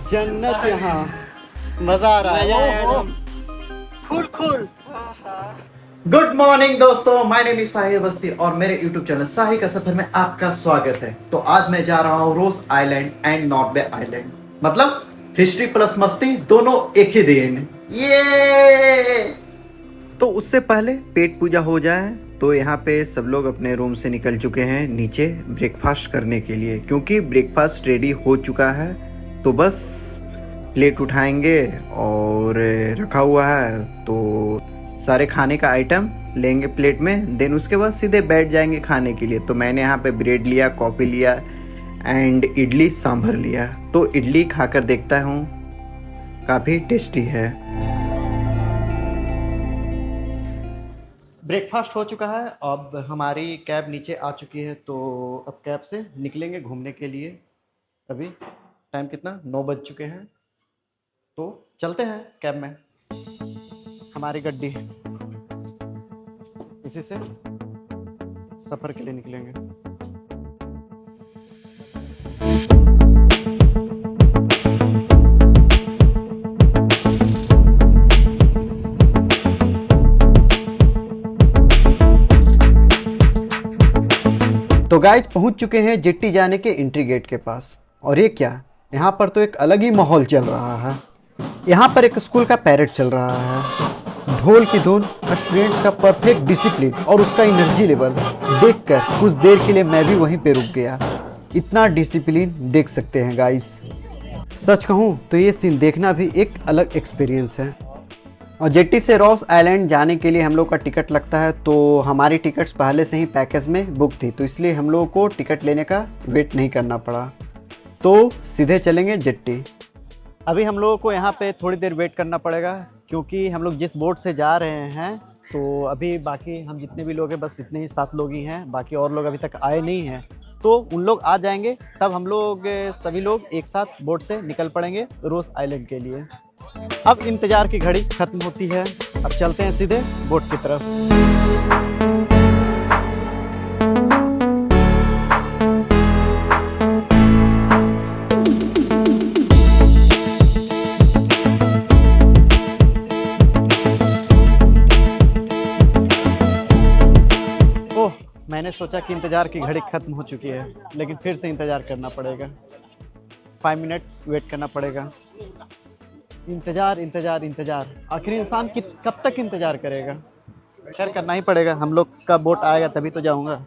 जन्नत यहाँ मजा आ रहा है। फुल गुड मॉर्निंग दोस्तों, माय नेम इज साहिल बस्ती और मेरे यूट्यूब चैनल साहिल का सफर में आपका स्वागत है। तो आज मैं जा रहा हूँ Ross Island and North Bay Island, मतलब हिस्ट्री प्लस मस्ती दोनों एक ही दिन। ये तो उससे पहले पेट पूजा हो जाए तो यहाँ पे सब लोग अपने रूम से निकल चुके हैं नीचे ब्रेकफास्ट करने के लिए, क्योंकि ब्रेकफास्ट रेडी हो चुका है। तो बस प्लेट उठाएंगे और रखा हुआ है तो सारे खाने का आइटम लेंगे प्लेट में, देन उसके बाद सीधे बैठ जाएंगे खाने के लिए। तो मैंने यहाँ पे ब्रेड लिया, कॉफ़ी लिया एंड इडली सांभर लिया। तो इडली खाकर देखता हूँ, काफ़ी टेस्टी है। ब्रेकफास्ट हो चुका है, अब हमारी कैब नीचे आ चुकी है। तो अब कैब से निकलेंगे घूमने के लिए। अभी टाइम कितना, 9 बज चुके हैं। तो चलते हैं कैब में, हमारी गड्डी इसी से सफ़र के लिए निकलेंगे। तो गाइस पहुंच चुके हैं जेट्टी जाने के एंट्री गेट के पास। और ये क्या, यहाँ पर तो एक अलग ही माहौल चल रहा है। यहाँ पर एक स्कूल का पैरेड चल रहा है, ढोल की धुन, स्टूडेंट्स का परफेक्ट डिसिप्लिन और उसका एनर्जी लेवल देखकर कुछ देर के लिए मैं भी वहीं पे रुक गया। इतना डिसिप्लिन देख सकते हैं गाइस। सच कहूँ तो ये सीन देखना भी एक अलग एक्सपीरियंस है। और जेट्टी से रॉस आइलैंड जाने के लिए हम लोग का टिकट लगता है। तो हमारी टिकट्स पहले से ही पैकेज में बुक थी, तो इसलिए हम लोगों को टिकट लेने का वेट नहीं करना पड़ा। तो सीधे चलेंगे जेट्टी। अभी हम लोगों को यहाँ पे थोड़ी देर वेट करना पड़ेगा, क्योंकि हम लोग जिस बोट से जा रहे हैं तो अभी बाकी हम जितने भी लोग हैं बस इतने ही 7 लोग ही हैं, बाकी और लोग अभी तक आए नहीं हैं। तो उन लोग आ जाएंगे तब हम लोग सभी लोग एक साथ बोट से निकल पड़ेंगे रोज आइलैंड के लिए। अब इंतज़ार की घड़ी ख़त्म होती है, अब चलते हैं सीधे बोट की तरफ। मैंने सोचा कि इंतज़ार की घड़ी ख़त्म हो चुकी है, लेकिन फिर से इंतज़ार करना पड़ेगा। 5 मिनट वेट करना पड़ेगा। इंतज़ार इंतज़ार इंतज़ार, आखिर इंसान कब तक इंतज़ार करेगा। खैर करना ही पड़ेगा, हम लोग का बोट आएगा तभी तो जाऊंगा।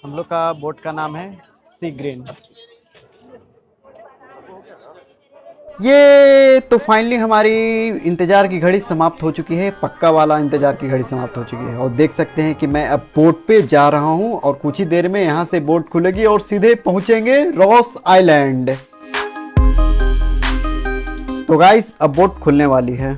हम लोग का बोट का नाम है सी ग्रीन। ये तो फाइनली हमारी इंतज़ार की घड़ी समाप्त हो चुकी है, पक्का वाला इंतज़ार की घड़ी समाप्त हो चुकी है। और देख सकते हैं कि मैं अब बोट पे जा रहा हूं और कुछ ही देर में यहां से बोट खुलेगी और सीधे पहुंचेंगे रॉस आइलैंड। तो गाइस अब बोट खुलने वाली है।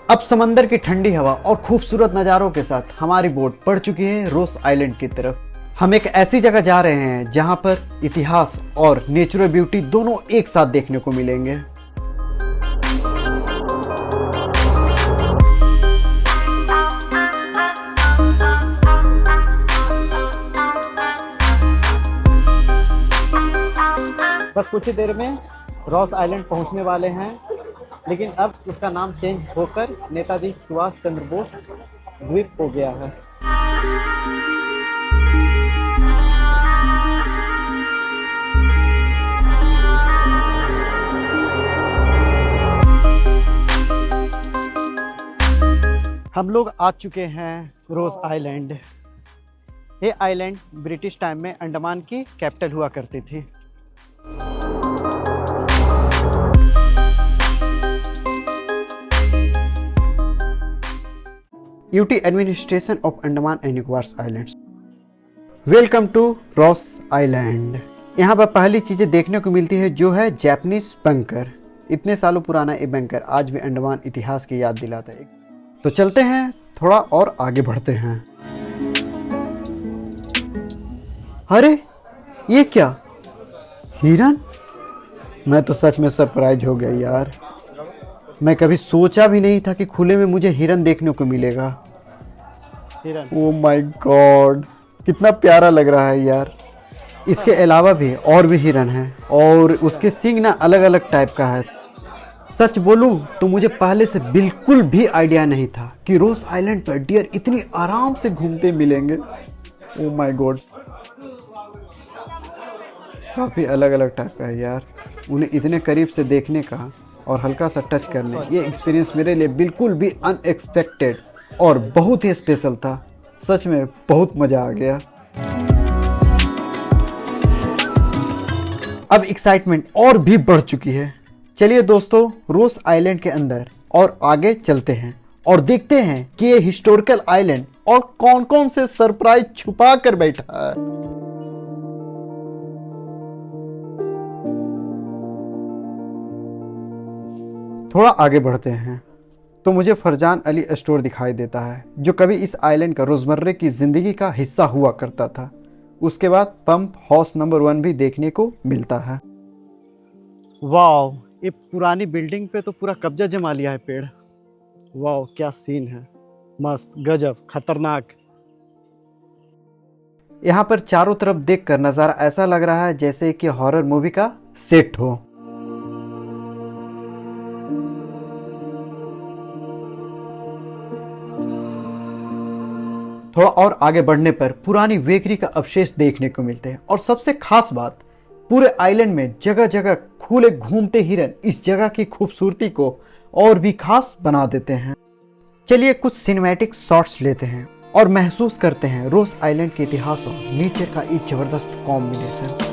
अब समंदर की ठंडी हवा और खूबसूरत नज़ारों के साथ हमारी बोट बढ़ चुकी है रॉस आइलैंड की तरफ। हम एक ऐसी जगह जा रहे हैं जहां पर इतिहास और नेचुरल ब्यूटी दोनों एक साथ देखने को मिलेंगे। बस कुछ ही देर में रॉस आइलैंड पहुंचने वाले हैं, लेकिन अब उसका नाम चेंज होकर नेताजी सुभाष चंद्र बोस द्वीप हो गया है। हम लोग आ चुके हैं रोज आइलैंड। ये आइलैंड ब्रिटिश टाइम में अंडमान की कैपिटल हुआ करती थी। UT administration of Andaman and Nicobar islands. Welcome to Ross island. यहाँ पर पहली चीज़ें देखने को मिलती है जो है जापानीज बंकर। इतने सालों पुराना ये बंकर आज भी अंडमान इतिहास की याद दिलाता है। तो चलते हैं, थोड़ा और आगे बढ़ते हैं। अरे ये क्या, हिरन? मैं तो सच में सरप्राइज हो गया यार। मैं कभी सोचा भी नहीं था कि खुले में मुझे हिरन देखने को मिलेगा। ओ माय गॉड, कितना प्यारा लग रहा है यार। इसके अलावा भी और भी हिरन हैं और उसके सींग ना अलग अलग टाइप का है। सच बोलूं तो मुझे पहले से बिल्कुल भी आइडिया नहीं था कि रोज आइलैंड पर डियर इतनी आराम से घूमते मिलेंगे। ओ माय गॉड, काफ़ी अलग अलग टाइप का है यार। उन्हें इतने करीब से देखने का और हल्का सा टच करने, ये एक्सपीरियंस मेरे लिए बिल्कुल भी अनएक्सपेक्टेड और बहुत ही स्पेशल था। सच में बहुत मज़ा आ गया। अब एक्साइटमेंट और भी बढ़ चुकी है। चलिए दोस्तों, रोस आइलैंड के अंदर और आगे चलते हैं और देखते हैं कि ये हिस्टोरिकल आइलैंड और कौन कौन से सरप्राइज छुपा कर बैठा है। थोड़ा आगे बढ़ते हैं तो मुझे फरजान अली स्टोर दिखाई देता है, जो कभी इस आइलैंड का रोज़मर्रे की ज़िंदगी का हिस्सा हुआ करता था। उसके बाद पंप हाउस नंबर 1 भी देखने को मिलता है। वाओ, ये पुरानी बिल्डिंग पे तो पूरा कब्जा जमा लिया है पेड़। वाओ, क्या सीन है, मस्त, गजब, खतरनाक। यहाँ पर चारों तरफ देखकर नज़ारा ऐसा लग रहा है जैसे कि हॉरर मूवी का सेट हो। थोड़ा और आगे बढ़ने पर पुरानी बेकरी का अवशेष देखने को मिलते हैं और सबसे खास बात, पूरे आइलैंड में जगह जगह खुले घूमते हिरन इस जगह की खूबसूरती को और भी खास बना देते हैं। चलिए कुछ सिनेमैटिक शॉट्स लेते हैं और महसूस करते हैं रोस आइलैंड के इतिहास और नेचर का एक जबरदस्त कॉम्बिनेशन।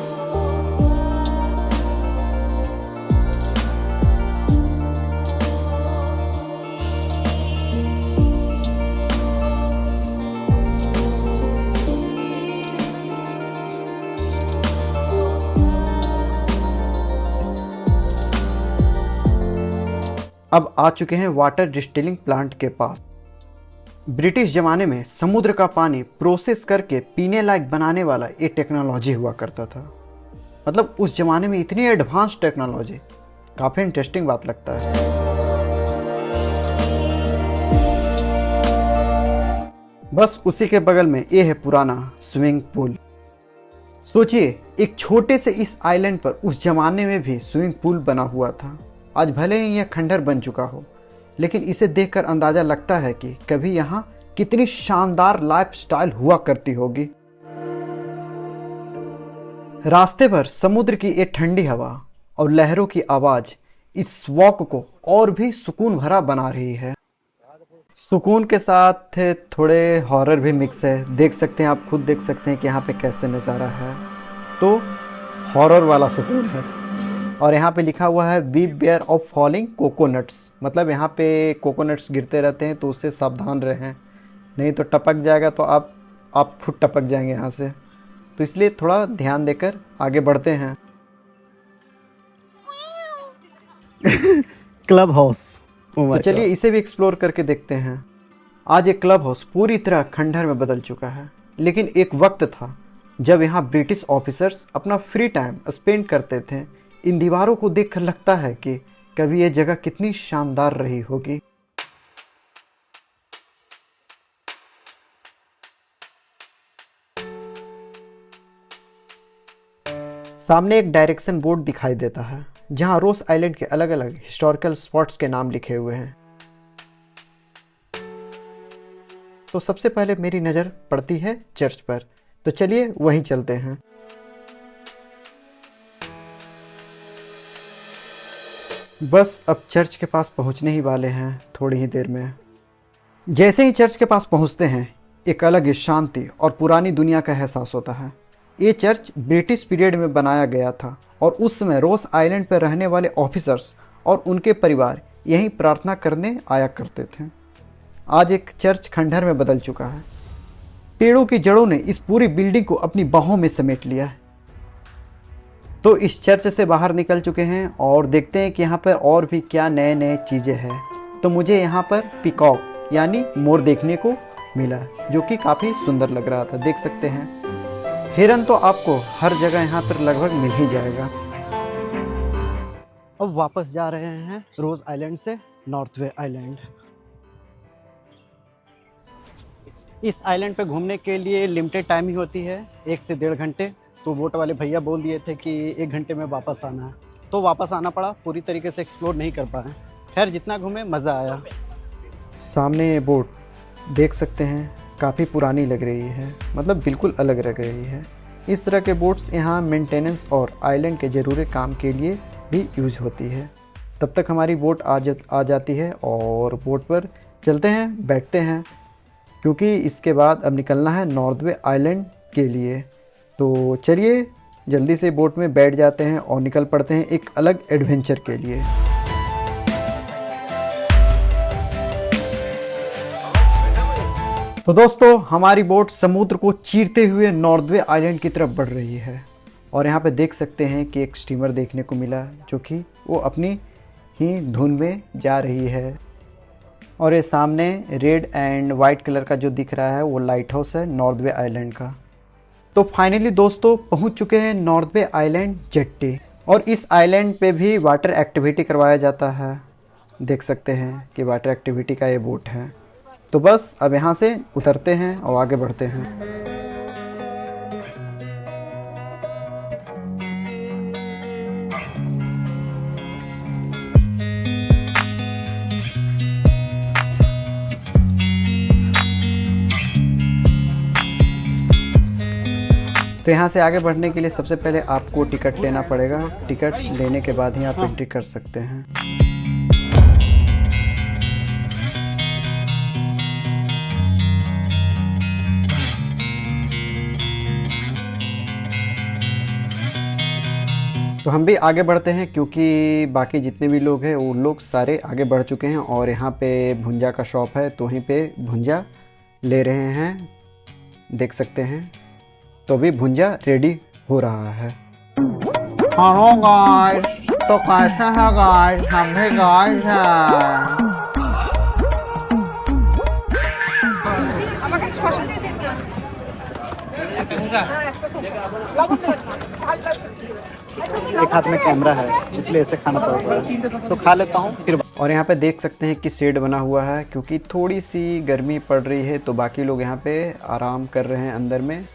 अब आ चुके हैं वाटर डिस्टिलिंग प्लांट के पास। ब्रिटिश ज़माने में समुद्र का पानी प्रोसेस करके पीने लायक बनाने वाला ये टेक्नोलॉजी हुआ करता था। मतलब उस ज़माने में इतनी एडवांस टेक्नोलॉजी, काफ़ी इंटरेस्टिंग बात लगता है। बस उसी के बगल में ये है पुराना स्विमिंग पूल। सोचिए, एक छोटे से इस आइलैंड पर उस ज़माने में भी स्विमिंग पूल बना हुआ था। आज भले ही यह खंडहर बन चुका हो, लेकिन इसे देखकर अंदाज़ा लगता है कि कभी यहाँ कितनी शानदार लाइफस्टाइल हुआ करती होगी। रास्ते पर समुद्र की ये ठंडी हवा और लहरों की आवाज़ इस वॉक को और भी सुकून भरा बना रही है। सुकून के साथ थोड़े हॉरर भी मिक्स है। देख सकते हैं, आप खुद देख सकते हैं कि यहाँ पे कैसे नज़ारा है, तो हॉरर वाला सुकून है। और यहाँ पे लिखा हुआ है beware of falling coconuts, मतलब यहाँ पे कोकोनट्स गिरते रहते हैं तो उससे सावधान रहें, नहीं तो टपक जाएगा तो आप खुद टपक जाएंगे यहाँ से। तो इसलिए थोड़ा ध्यान देकर आगे बढ़ते हैं। क्लब हाउस, तो चलिए इसे भी एक्सप्लोर करके देखते हैं। आज एक क्लब हाउस पूरी तरह खंडहर में बदल चुका है, लेकिन एक वक्त था जब यहाँ ब्रिटिश ऑफिसर्स अपना फ्री टाइम स्पेंड करते थे। इन दीवारों को देखकर लगता है कि कभी ये जगह कितनी शानदार रही होगी। सामने एक डायरेक्शन बोर्ड दिखाई देता है जहां रोस आइलैंड के अलग अलग हिस्टोरिकल स्पॉट्स के नाम लिखे हुए हैं। तो सबसे पहले मेरी नज़र पड़ती है चर्च पर, तो चलिए वहीं चलते हैं। बस अब चर्च के पास पहुंचने ही वाले हैं थोड़ी ही देर में। जैसे ही चर्च के पास पहुंचते हैं, एक अलग ही शांति और पुरानी दुनिया का एहसास होता है। ये चर्च ब्रिटिश पीरियड में बनाया गया था और उस समय रोस आइलैंड पर रहने वाले ऑफिसर्स और उनके परिवार यहीं प्रार्थना करने आया करते थे। आज एक चर्च खंडहर में बदल चुका है। पेड़ों की जड़ों ने इस पूरी बिल्डिंग को अपनी बाहों में समेट लिया है। तो इस चर्च से बाहर निकल चुके हैं और देखते हैं कि यहाँ पर और भी क्या नए नए चीज़ें हैं। तो मुझे यहाँ पर पीकॉक यानी मोर देखने को मिला, जो कि काफ़ी सुंदर लग रहा था। देख सकते हैं हिरन तो आपको हर जगह यहाँ पर लगभग मिल ही जाएगा। अब वापस जा रहे हैं रोज आइलैंड से नॉर्थ वे आइलैंड। इस आइलैंड पे घूमने के लिए लिमिटेड टाइम ही होती है, 1 से 1.5 घंटे। तो बोट वाले भैया बोल दिए थे कि 1 घंटे में वापस आना है, तो वापस आना पड़ा। पूरी तरीके से एक्सप्लोर नहीं कर पाए, खैर जितना घूमे मज़ा आया। सामने ये बोट देख सकते हैं, काफ़ी पुरानी लग रही है, मतलब बिल्कुल अलग लग रही है। इस तरह के बोट्स यहाँ मेंटेनेंस और आइलैंड के ज़रूरी काम के लिए भी यूज होती है। तब तक हमारी बोट आ जाती है और बोट पर चलते हैं, बैठते हैं, क्योंकि इसके बाद अब निकलना है नॉर्थ वे आइलैंड के लिए। तो चलिए जल्दी से बोट में बैठ जाते हैं और निकल पड़ते हैं एक अलग एडवेंचर के लिए। तो दोस्तों हमारी बोट समुद्र को चीरते हुए नॉर्थ वे आइलैंड की तरफ बढ़ रही है और यहाँ पे देख सकते हैं कि एक स्टीमर देखने को मिला, जो कि वो अपनी ही धुन में जा रही है। और ये सामने रेड एंड वाइट कलर का जो दिख रहा है वो लाइट हाउस है नॉर्थ वे आइलैंड का। तो फाइनली दोस्तों पहुंच चुके हैं नॉर्थ वे आइलैंड जेट्टी, और इस आइलैंड पे भी वाटर एक्टिविटी करवाया जाता है। देख सकते हैं कि वाटर एक्टिविटी का ये बोट है। तो बस अब यहाँ से उतरते हैं और आगे बढ़ते हैं। तो यहाँ से आगे बढ़ने के लिए सबसे पहले आपको टिकट लेना पड़ेगा। टिकट लेने के बाद ही आप एंट्री कर सकते हैं। तो हम भी आगे बढ़ते हैं, क्योंकि बाकी जितने भी लोग हैं वो लोग सारे आगे बढ़ चुके हैं और यहाँ पे भुंजा का शॉप है, तो वहीं पे भुंजा ले रहे हैं, देख सकते हैं। तो अभी भुंजा रेडी हो रहा है। हेलो गाइस, तो कैसे है गाइस? हम भी गाइस हैं। एक हाथ में कैमरा है इसलिए ऐसे खाना पड़ रहा है, तो खा लेता हूँ फिर। और यहाँ पे देख सकते हैं कि शेड बना हुआ है, क्योंकि थोड़ी सी गर्मी पड़ रही है, तो बाकी लोग यहाँ पे आराम कर रहे हैं अंदर में।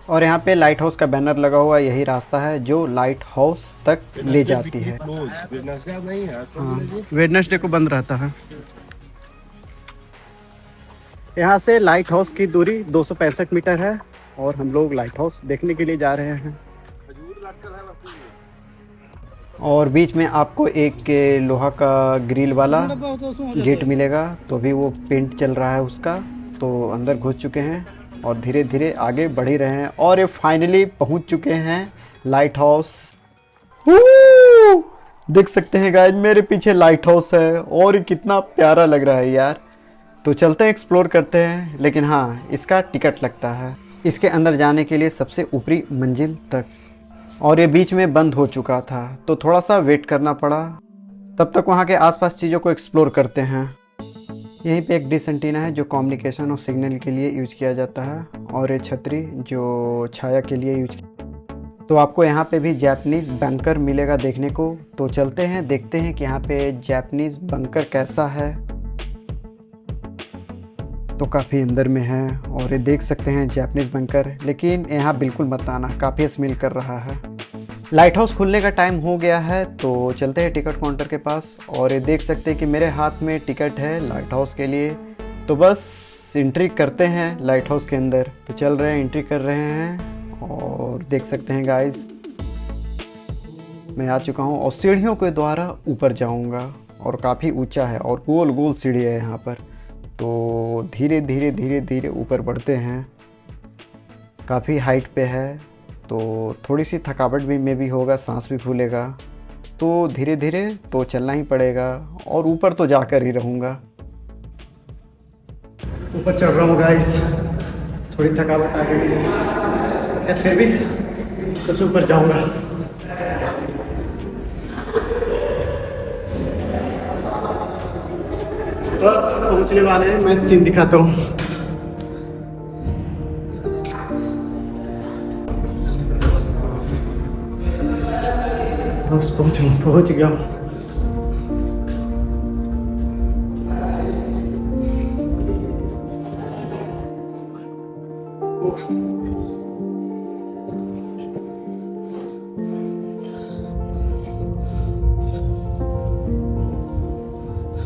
और यहाँ पे लाइट हाउस का बैनर लगा हुआ है, यही रास्ता है जो लाइट हाउस तक ले जाती है। हाँ, वेडनेसडे को बंद रहता है। यहाँ से लाइट हाउस की दूरी 265 मीटर है और हम लोग लाइट हाउस देखने के लिए जा रहे हैं। और बीच में आपको एक लोहा का ग्रिल वाला गेट मिलेगा, तो अभी वो पेंट चल रहा है उसका, तो अंदर घुस चुके हैं और धीरे धीरे आगे बढ़ ही रहे हैं। और ये फाइनली पहुंच चुके हैं लाइट हाउस। देख सकते हैं गाइस मेरे पीछे लाइट हाउस है और कितना प्यारा लग रहा है यार। तो चलते हैं, एक्सप्लोर करते हैं। लेकिन हाँ, इसका टिकट लगता है इसके अंदर जाने के लिए सबसे ऊपरी मंजिल तक, और ये बीच में बंद हो चुका था, तो थोड़ा सा वेट करना पड़ा। तब तक वहाँ के आसपास चीज़ों को एक्सप्लोर करते हैं। यहीं पे एक डिश एंटीना है जो कम्युनिकेशन और सिग्नल के लिए यूज किया जाता है, और ये छतरी जो छाया के लिए यूज। तो आपको यहाँ पे भी जापानीज़ बंकर मिलेगा देखने को। तो चलते हैं, देखते हैं कि यहाँ पे जापानीज़ बंकर कैसा है। तो काफ़ी अंदर में है और ये देख सकते हैं जापानीज़ बंकर, लेकिन यहाँ बिल्कुल मत आना, काफ़ी स्मेल कर रहा है। लाइट हाउस खुलने का टाइम हो गया है, तो चलते हैं टिकट काउंटर के पास। और ये देख सकते हैं कि मेरे हाथ में टिकट है लाइट हाउस के लिए, तो बस एंट्री करते हैं लाइट हाउस के अंदर। तो चल रहे हैं, एंट्री कर रहे हैं और देख सकते हैं गाइस मैं आ चुका हूँ और सीढ़ियों के द्वारा ऊपर जाऊँगा, और काफ़ी ऊंचा है और गोल गोल सीढ़ी है यहाँ पर। तो धीरे धीरे धीरे धीरे ऊपर बढ़ते हैं, काफ़ी हाइट पे है, तो थोड़ी सी थकावट भी में भी होगा, सांस भी फूलेगा, तो धीरे धीरे तो चलना ही पड़ेगा और ऊपर तो जाकर ही रहूँगा। ऊपर चढ़ रहा हूँ गाइस, थोड़ी थकावट आ गई है, फिर भी सबसे ऊपर जाऊँगा। बस पहुंचने वाले हैं, मैं सीन दिखाता हूँ। बस पहुंच गया हूँ।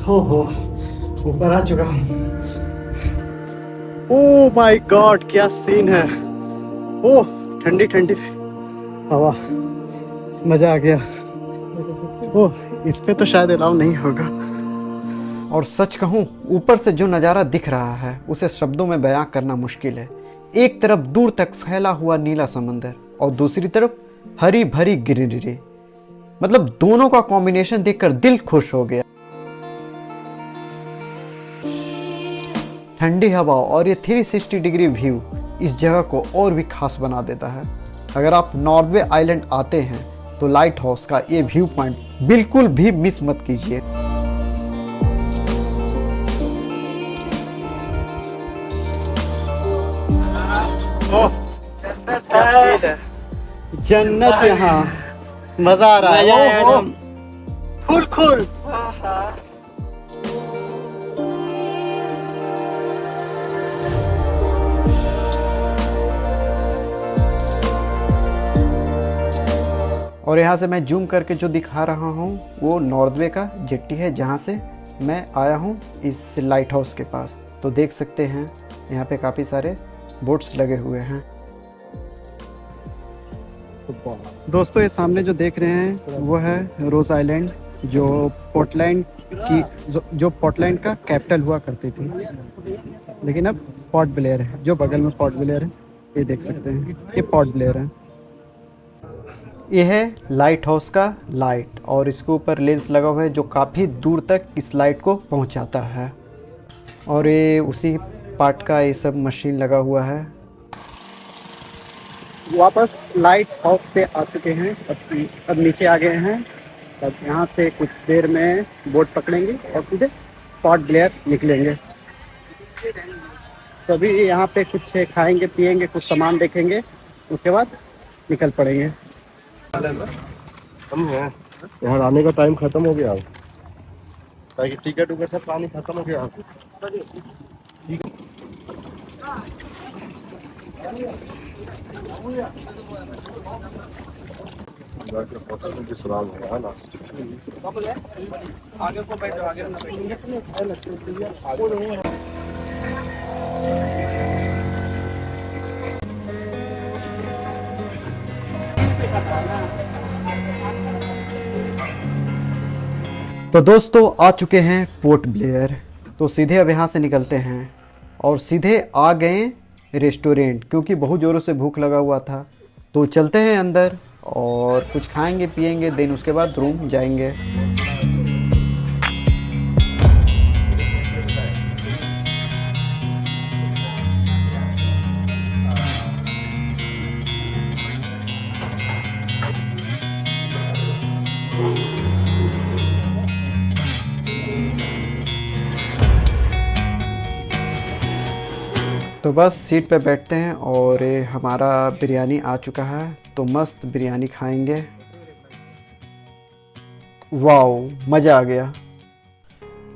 हो ऊपर आ चुका हूँ। ओह माय गॉड, क्या सीन है। ओह ठंडी ठंडी हवा, मजा आ गया। ओह इस पे तो शायद अलाउ नहीं होगा। और सच कहूँ, ऊपर से जो नज़ारा दिख रहा है उसे शब्दों में बयां करना मुश्किल है। एक तरफ दूर तक फैला हुआ नीला समंदर और दूसरी तरफ हरी भरी ग्रीनरी, मतलब दोनों का कॉम्बिनेशन देखकर दिल खुश हो गया। ठंडी हवा और ये 360 डिग्री व्यू इस जगह को और भी खास बना देता है। अगर आप नॉर्वे आइलैंड आते हैं तो लाइट हाउस का ये व्यू पॉइंट बिल्कुल भी मिस मत कीजिए। जन्नत यहाँ, मजा आ रहा है। खुल और यहाँ से मैं जूम करके जो दिखा रहा हूँ वो नॉर्वे का जेट्टी है, जहाँ से मैं आया हूँ इस लाइट हाउस के पास। तो देख सकते हैं यहाँ पे काफ़ी सारे बोट्स लगे हुए हैं। दोस्तों ये सामने जो देख रहे हैं वो है रोज आइलैंड, जो पोर्टलैंड का कैपिटल हुआ करती थी, लेकिन अब पोर्ट ब्लेयर है। जो बगल में पोर्ट ब्लेयर है ये देख सकते हैं, ये पोर्ट ब्लेयर है। ये है लाइट हाउस का लाइट और इसके ऊपर लेंस लगा हुआ है जो काफ़ी दूर तक इस लाइट को पहुंचाता है। और ये उसी पार्ट का ये सब मशीन लगा हुआ है। वापस लाइट हाउस से आ चुके हैं, अब नीचे आ गए हैं। अब यहाँ से कुछ देर में बोट पकड़ेंगे और सीधे पोर्ट ब्लेयर निकलेंगे। तो अभी यहाँ पे कुछ खाएंगे पिएंगे, कुछ सामान देखेंगे, उसके बाद निकल पड़ेंगे। यहाँ आने का टाइम खत्म हो गया, ताकि टिकट उकर सब पानी खत्म हो गया यहाँ से। विश्राम है ना। आगे को बैठो, आगे तो दोस्तों आ चुके हैं पोर्ट ब्लेयर। तो सीधे अब यहाँ से निकलते हैं और सीधे आ गए रेस्टोरेंट, क्योंकि बहुत ज़ोरों से भूख लगा हुआ था। तो चलते हैं अंदर और कुछ खाएंगे पिएंगे, देन उसके बाद रूम जाएंगे। तो बस सीट पे बैठते हैं और हमारा बिरयानी आ चुका है, तो मस्त बिरयानी खाएंगे। वाओ मज़ा आ गया।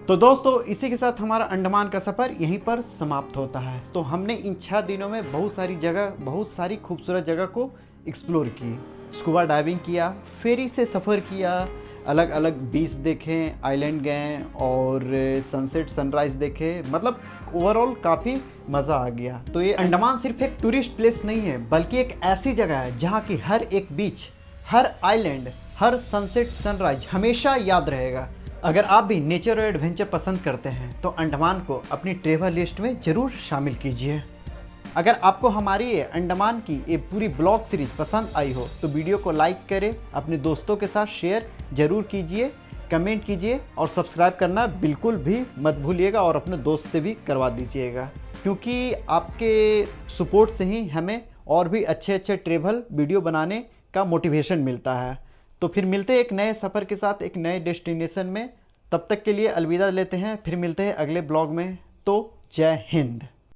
तो दोस्तों इसी के साथ हमारा अंडमान का सफ़र यहीं पर समाप्त होता है। तो हमने इन 6 दिनों में बहुत सारी जगह, बहुत सारी खूबसूरत जगह को एक्सप्लोर की। स्कूबा डाइविंग किया, फेरी से सफ़र किया, अलग अलग बीच देखे, आइलैंड गए और सनसेट सनराइज़ देखे। मतलब ओवरऑल काफ़ी मज़ा आ गया। तो ये अंडमान सिर्फ एक टूरिस्ट प्लेस नहीं है, बल्कि एक ऐसी जगह है जहाँ की हर एक बीच, हर आइलैंड, हर सनसेट सनराइज हमेशा याद रहेगा। अगर आप भी नेचर और एडवेंचर पसंद करते हैं तो अंडमान को अपनी ट्रैवल लिस्ट में ज़रूर शामिल कीजिए। अगर आपको हमारी ये अंडमान की ये पूरी ब्लॉग सीरीज पसंद आई हो तो वीडियो को लाइक करें, अपने दोस्तों के साथ शेयर ज़रूर कीजिए, कमेंट कीजिए और सब्सक्राइब करना बिल्कुल भी मत भूलिएगा और अपने दोस्त से भी करवा दीजिएगा, क्योंकि आपके सपोर्ट से ही हमें और भी अच्छे अच्छे ट्रैवल वीडियो बनाने का मोटिवेशन मिलता है। तो फिर मिलते हैं एक नए सफ़र के साथ, एक नए डेस्टिनेशन में। तब तक के लिए अलविदा लेते हैं, फिर मिलते हैं अगले ब्लॉग में। तो जय हिंद।